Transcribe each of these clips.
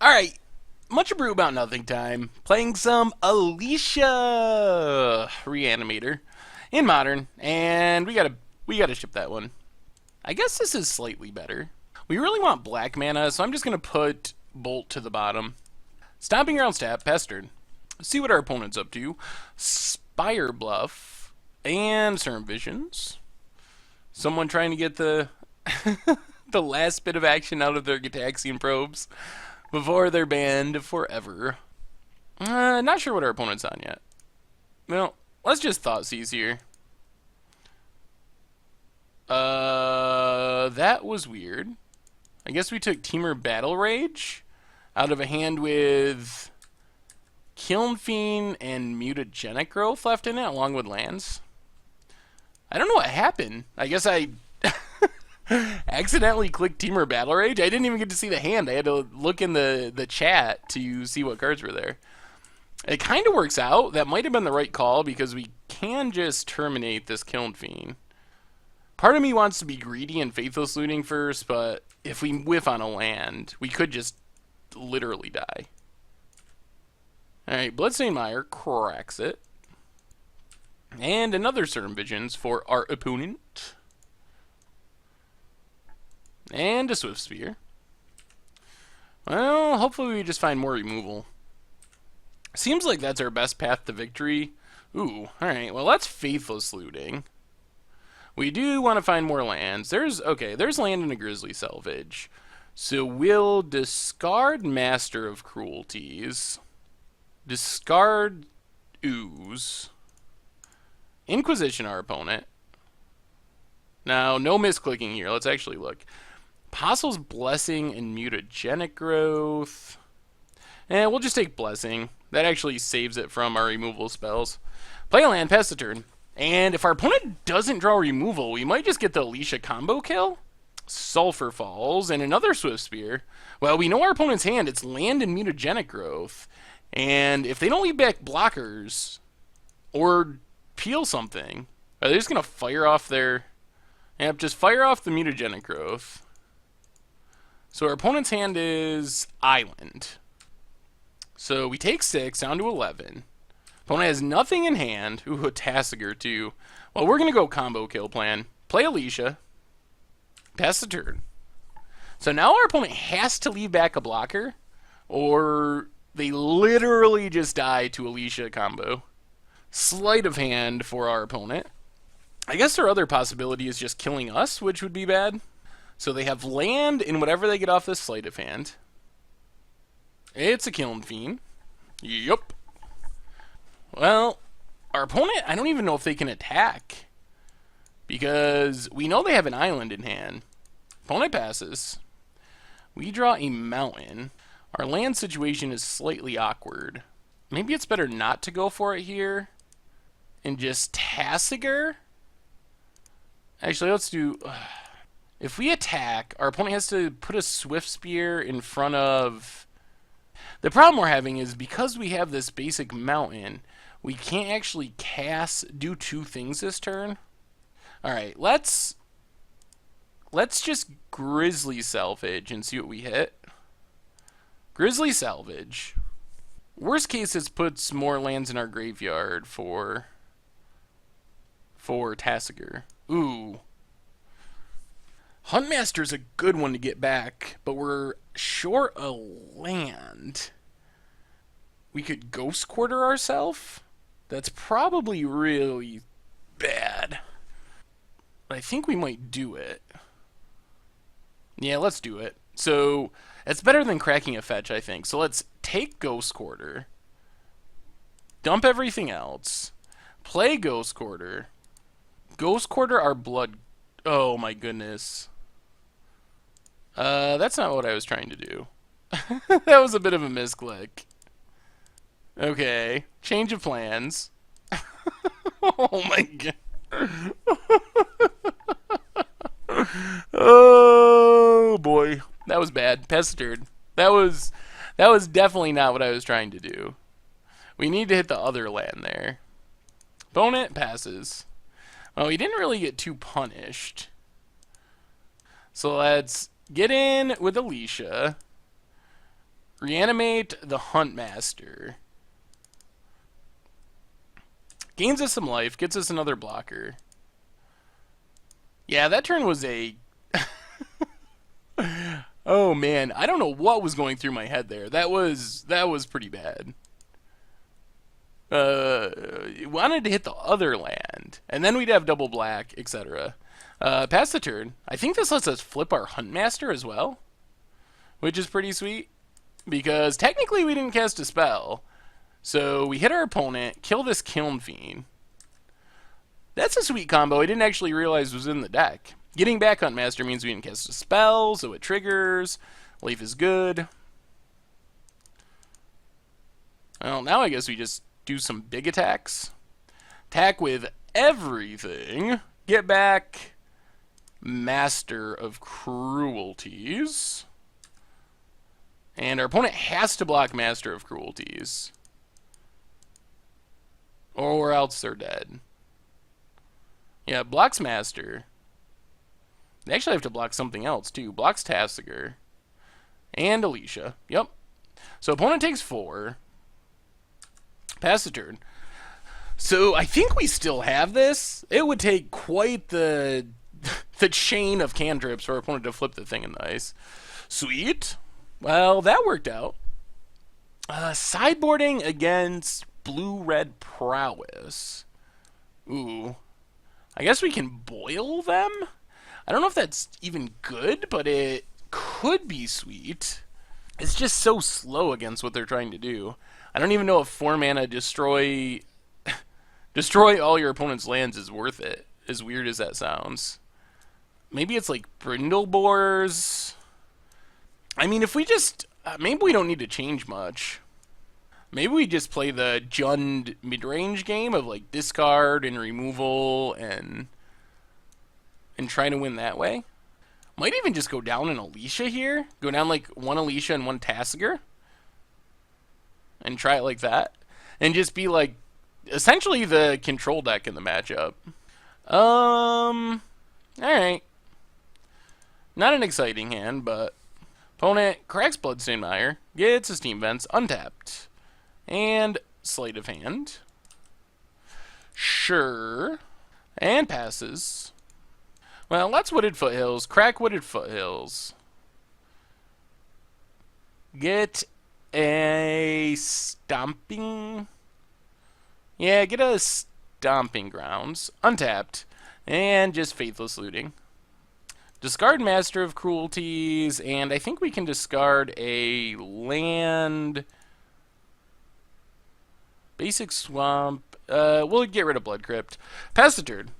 Alright, much ado about nothing time. Playing some Alesha Reanimator in Modern, and we gotta ship that one. I guess this is slightly better. We really want black mana, so I'm just gonna put Bolt to the bottom. Stomping Ground Stat, Pestered. See what our opponent's up to. Spire Bluff, and Certain Visions. Someone trying to get the the last bit of action out of their Gitaxian Probes before they're banned forever. Not sure what our opponent's on yet. Well, let's just thought seize here. That was weird. I guess we took Temur Battle Rage out of a hand with Kiln Fiend and Mutagenic Growth left in it, along with lands. I don't know what happened. I guess I accidentally clicked Temur Battle Rage. I didn't even get to see the hand. I had to look in the chat to see what cards were there. It kind of works out. That might have been the right call because we can just terminate this Kiln Fiend. Part of me wants to be greedy and Faithless Looting first, but if we whiff on a land, we could just literally die. Alright, Bloodstained Mire cracks it. And another Certain Visions for our opponent. And a Swift Spear. Well, hopefully we just find more removal. Seems like that's our best path to victory. Ooh, alright, well that's Faithless Looting. We do want to find more lands. There's land in a Grizzly Salvage. So we'll discard Master of Cruelties. Discard Ooze. Inquisition our opponent. Now, no misclicking here. Let's actually look. Apostle's Blessing and Mutagenic Growth. And we'll just take Blessing. That actually saves it from our removal spells. Play a land, pass the turn. And if our opponent doesn't draw removal, we might just get the Alesha combo kill. Sulfur Falls and another Swift Spear. Well, we know our opponent's hand. It's land and Mutagenic Growth. And if they don't leave back blockers or peel something, are they just going to fire off their... Yep, just fire off the Mutagenic Growth. So our opponent's hand is Island. So we take 6 down to 11. Opponent has nothing in hand. Ooh, a Tasigur too. Well, we're going to go combo kill plan. Play Alesha. Pass the turn. So now our opponent has to leave back a blocker, or they literally just die to Alesha combo. Sleight of hand for our opponent. I guess their other possibility is just killing us, which would be bad. So they have land in whatever they get off this sleight of hand. It's a Kiln Fiend. Yup. Well, our opponent, I don't even know if they can attack. Because we know they have an island in hand. Opponent passes. We draw a mountain. Our land situation is slightly awkward. Maybe it's better not to go for it here. And just Tasigur? Actually, let's do... If we attack, our opponent has to put a Swift Spear in front of... The problem we're having is because we have this basic mountain, we can't actually do two things this turn. Alright, let's just Grizzly Salvage and see what we hit. Grizzly Salvage. Worst case, it puts more lands in our graveyard for Tasigur. Ooh. Huntmaster's a good one to get back, but we're short a land. We could Ghost Quarter ourselves? That's probably really bad. But I think we might do it. Yeah, let's do it. So, it's better than cracking a fetch, I think. So let's take Ghost Quarter. Dump everything else. Play Ghost Quarter. Ghost Quarter our blood... Oh my goodness. That's not what I was trying to do. That was a bit of a misclick. Okay. Change of plans. Oh my god. Oh boy. That was bad. Pestered. That was definitely not what I was trying to do. We need to hit the other land there. Opponent passes. Well, he didn't really get too punished. So let's get in with Alesha. Reanimate the Huntmaster. Gains us some life, gets us another blocker. Yeah, that turn was a... Oh man, I don't know what was going through my head there. That was pretty bad. Wanted to hit the other land, and then we'd have double black, etc. Pass the turn. I think this lets us flip our Huntmaster as well, which is pretty sweet, because technically we didn't cast a spell. So we hit our opponent, kill this Kiln Fiend. That's a sweet combo I didn't actually realize was in the deck. Getting back Huntmaster means we didn't cast a spell, so it triggers. Life is good. Well, now I guess we just do some big attacks. Attack with everything. Get back Master of Cruelties. And our opponent has to block Master of Cruelties, or else they're dead. Yeah, blocks Master. They actually have to block something else, too. Blocks Tassiger. And Alesha. Yep. So opponent takes 4. Pass the turn. So I think we still have this. It would take quite the chain of cantrips for our opponent to flip the thing in the ice. Sweet. Well, that worked out. Sideboarding against Blue-Red Prowess. Ooh. I guess we can boil them? I don't know if that's even good, but it could be sweet. It's just so slow against what they're trying to do. I don't even know if 4 mana destroy all your opponent's lands is worth it, as weird as that sounds. Maybe it's like Brindlebor's. I mean, if we just... maybe we don't need to change much. Maybe we just play the Jund mid-range game of like discard and removal and try to win that way. Might even just go down an Alesha here. Go down like 1 Alesha and 1 Tassiger. And try it like that. And just be like essentially the control deck in the matchup. Alright. Not an exciting hand, but opponent cracks Bloodstained Mire, gets a Steam Vents, untapped. And Sleight of Hand. Sure. And passes. Well, let's Wooded Foothills. Crack Wooded Foothills. Get a Stomping. Yeah, get a Stomping Grounds. Untapped. And just Faithless Looting. Discard Master of Cruelties. And I think we can discard a land. Basic Swamp. We'll get rid of Blood Crypt. Pass the turn.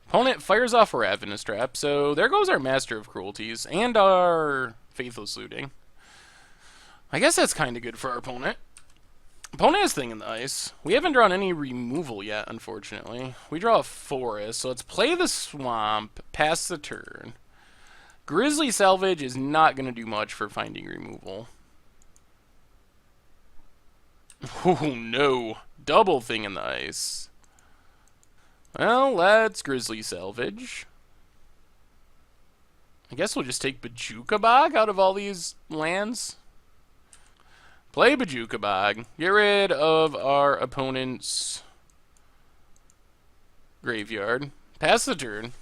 Opponent fires off a Ravenous Trap, so there goes our Master of Cruelties and our Faithless Looting. I guess that's kind of good for our opponent. Opponent has Thing in the Ice. We haven't drawn any removal yet, unfortunately. We draw a Forest, so let's play the Swamp, pass the turn. Grizzly Salvage is not going to do much for finding removal. Oh no, double Thing in the Ice. Well, let's Grizzly Salvage. I guess we'll just take Bojuka Bog out of all these lands. Play Bojuka Bog. Get rid of our opponent's graveyard. Pass the turn.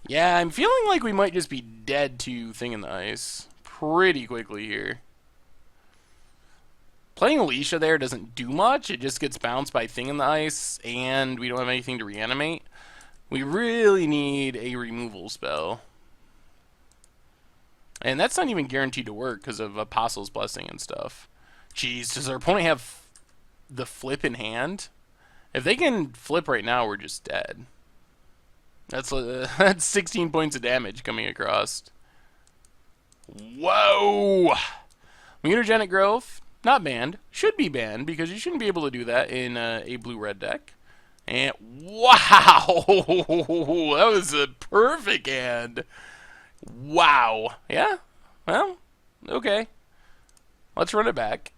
Yeah, I'm feeling like we might just be dead to Thing in the Ice pretty quickly here. Playing Alesha there doesn't do much. It just gets bounced by Thing in the Ice, and we don't have anything to reanimate. We really need a removal spell. And that's not even guaranteed to work because of Apostle's Blessing and stuff. Jeez, does our opponent have the flip in hand? If they can flip right now, we're just dead. That's 16 points of damage coming across. Whoa! Mutagenic Growth. Not banned. Should be banned, because you shouldn't be able to do that in a blue-red deck. And, wow! That was a perfect hand. Wow. Yeah? Well, okay. Let's run it back.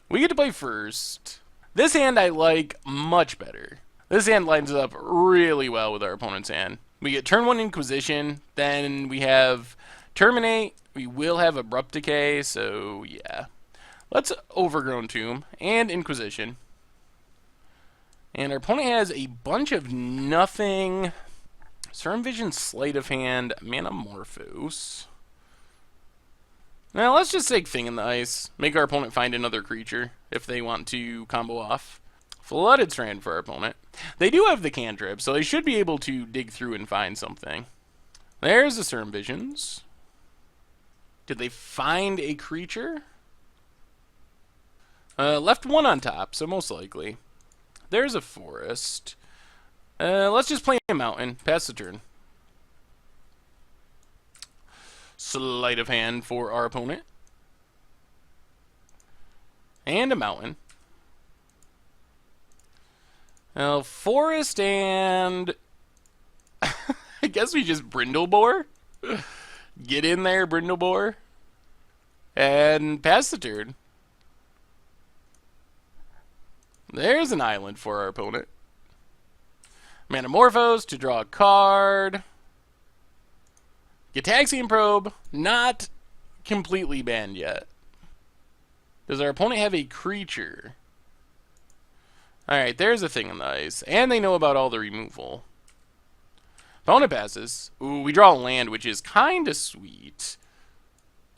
We get to play first. This hand I like much better. This hand lines up really well with our opponent's hand. We get turn 1 Inquisition, then we have Terminate. We will have Abrupt Decay, so yeah. Let's Overgrown Tomb and Inquisition. And our opponent has a bunch of nothing. Serum Vision, Sleight of Hand, Manamorphose. Now, let's just take Thing in the Ice. Make our opponent find another creature if they want to combo off. Flooded Strand for our opponent. They do have the cantrip, so they should be able to dig through and find something. There's the Serum Visions. Did they find a creature? Left one on top, so most likely. There's a forest. Let's just play a mountain. Pass the turn. Sleight of Hand for our opponent. And a mountain. Now, forest and... I guess we just Brindlebore. Get in there, Brindlebore. And pass the turn. There's an island for our opponent. Manamorphose to draw a card. Gitaxian Probe, not completely banned yet. Does our opponent have a creature? Alright, there's a Thing in the Ice. And they know about all the removal. Opponent passes. Ooh, we draw a land, which is kind of sweet.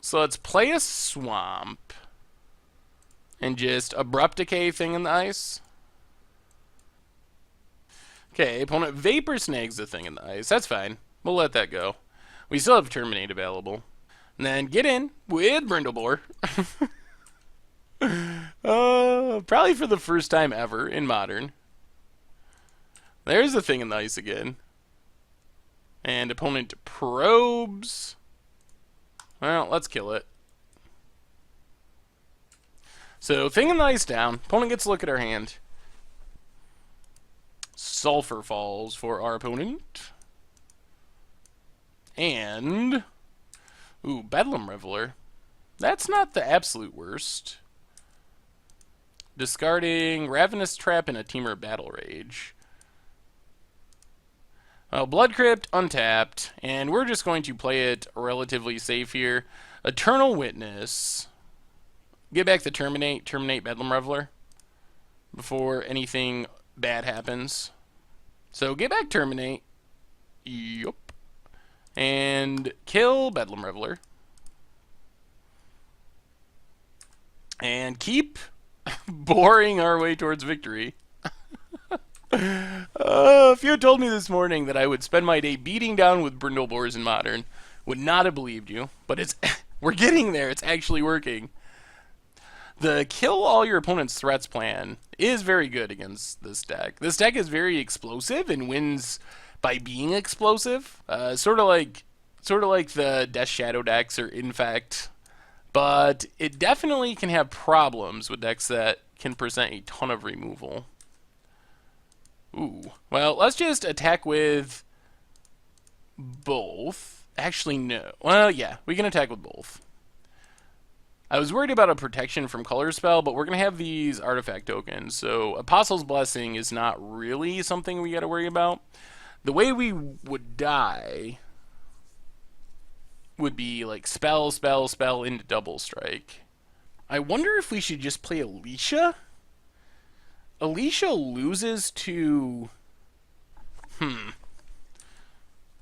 So let's play a swamp. And just Abrupt Decay Thing in the Ice. Okay, opponent Vapor Snags the Thing in the Ice. That's fine. We'll let that go. We still have Terminate available. And then get in with Brindlebore. Probably for the first time ever in Modern. There's the Thing in the Ice again. And opponent probes. Well, let's kill it. So, Thing in the Ice down. Opponent gets a look at our hand. Sulfur Falls for our opponent. And... ooh, Bedlam Reveler. That's not the absolute worst. Discarding Ravenous Trap and a Teamer Battle Rage. Well, Blood Crypt, untapped, and we're just going to play it relatively safe here. Eternal Witness. Get back the Terminate Bedlam Reveler before anything bad happens. So get back Terminate. Yup. And kill Bedlam Reveler. And keep boring our way towards victory. If you had told me this morning that I would spend my day beating down with Brindlebores in Modern, would not have believed you. But it's we're getting there. It's actually working. The kill all your opponent's threats plan is very good against this deck. This deck is very explosive and wins by being explosive. Sort of like the Death Shadow decks or Infect. But it definitely can have problems with decks that can present a ton of removal. Ooh. Well, let's just attack with both. Actually, no. Well, yeah, we can attack with both. I was worried about a protection from color spell, but we're going to have these artifact tokens. So Apostle's Blessing is not really something we got to worry about. The way we would die would be like spell, spell, spell into double strike. I wonder if we should just play Alesha? Alesha loses to...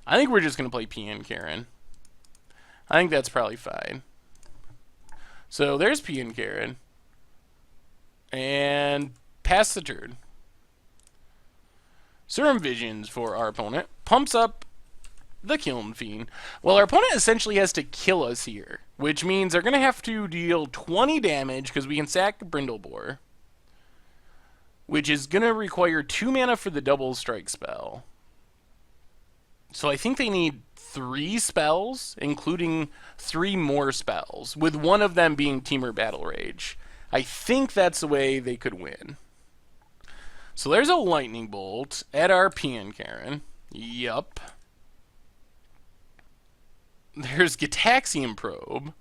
I think we're just going to play PN Karen. I think that's probably fine. So there's PN Karen. And pass the turn. Serum Visions for our opponent. Pumps up the Kiln Fiend. Well, our opponent essentially has to kill us here, which means they're going to have to deal 20 damage because we can sack Brindlebore, which is going to require 2 mana for the double strike spell. So I think they need 3 spells, including 3 more spells, with one of them being Teamer Battle Rage. I think that's the way they could win. So there's a Lightning Bolt at our PN Karen. Yup. There's Gitaxian Probe.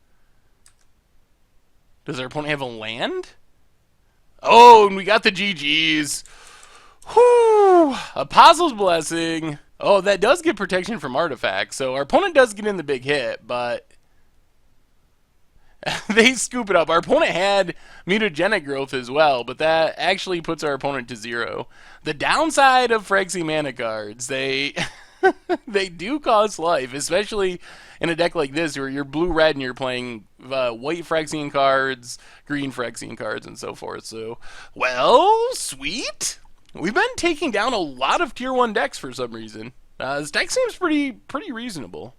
Does our opponent have a land? Oh, and we got the GGs. Whoo! Apostle's Blessing. Oh, that does get protection from artifacts. So our opponent does get in the big hit, but they scoop it up. Our opponent had mutagenic growth as well, but that actually puts our opponent to 0. The downside of Phyrexian mana cards, they they do cost life, especially in a deck like this where you're blue-red and you're playing white Phyrexian cards, green Phyrexian cards, and so forth. So, well, sweet. We've been taking down a lot of tier 1 decks for some reason. This deck seems pretty reasonable.